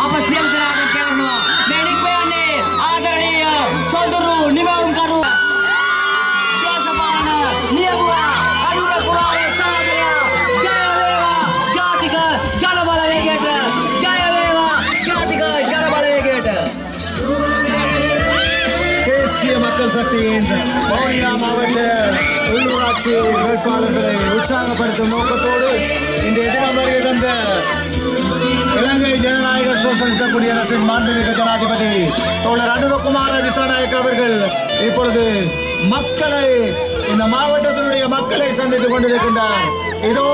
අප සියලු දෙනාට කරනවා මේ නික්මයන්නේ ආදරණීය සොඳුරු නිමවුම්කරු දේශපාලන නියමුවා අනුර කුමාරේ සහෝදරයා ජය වේවා ජාතික ජන බලවේගයට ජය වේවා ජාතික ජන බලවේගයට தேசிய மக்கள் சக்தியின் வவுனியா மாவட்ட உள்ளூராட்சி வேட்பாளர்களை உற்சாகப்படுத்தும் நோக்கத்தோடு இன்று எதிராக வருகை தந்த இலங்கை ஜனநாயக சோசலிச குடியரசின் மாண்புமிகு ஜனாதிபதி தோழர் அனுரகுமார திசாநாயக்க அவர்கள் இப்பொழுது மக்களை இந்த மாவட்டத்தினுடைய மக்களை சந்தித்துக் கொண்டிருக்கின்றார். இதோ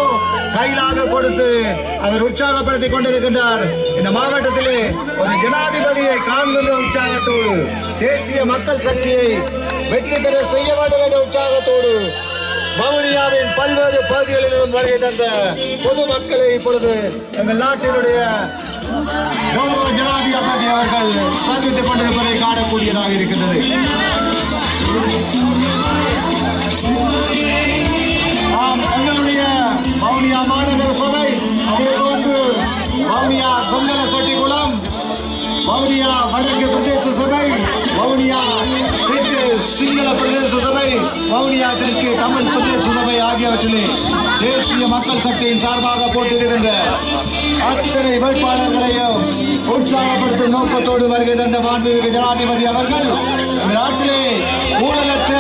கையிலாக கொடுத்து அவர் உற்சாகப்படுத்திக் கொண்டிருக்கின்றார். இந்த மாவட்டத்திலே ஒரு ஜனாதிபதியை காண்கின்ற உற்சாகத்தோடு தேசிய மக்கள் சக்தியை வெற்றி பெற செய்ய வேண்டும் என்ற உற்சாகத்தோடு வவுனியாவின் பல்வேறு பகுதிகளிலும் வருகை தந்த பொதுமக்களை இப்பொழுது எங்கள் நாட்டினுடைய கௌரவ ஜனாதிபதி அவர்கள் சந்தித்துக் கொண்டிருப்பதை காணக்கூடியதாக இருக்கின்றது. எங்களுடைய வவுனியா மாநகர சபை, அதேபோன்று வவுனியா கொங்கல சொட்டிக்குளம், வவுனியா வடக்கு பிரதேச சபை, வவுனியா தெற்கு சிங்கள பிரதேச சபை, வவுனியா தெற்கு தமிழ் பிரதேச சபை ஆகியவற்றிலே தேசிய மக்கள் சக்தியின் சார்பாக போட்டியிடுகின்ற அத்தனை வேட்பாளர்களையும் உற்சாகப்படுத்தும் நோக்கத்தோடு வருகை தந்த மாண்புமிகு ஜனாதிபதி அவர்கள் இந்த நாட்டிலே ஊழலற்ற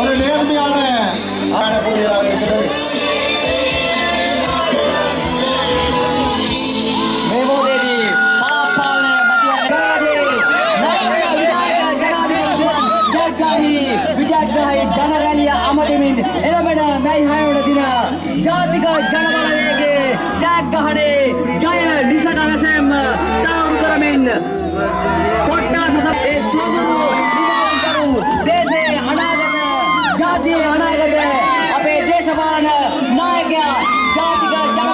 ஒரு நேர்மையான ஆடக்கூடியதாக இருக்கிறது. විජයග්‍රහී ජනරැලිය අමතමින් එළඹෙන මැයි 6 වන දින ජාතික ජන බලවේගයේ ජයග්‍රහණේ ජය නිසකවසෙම තහවුරු කරමින් කොට්ටාස සභාවේ සුදුරු නිවාන්කරු දේශයේ අනාගත ජාතියේ අනාගත අපේ දේශපාලන නායකයා ජාතික ජන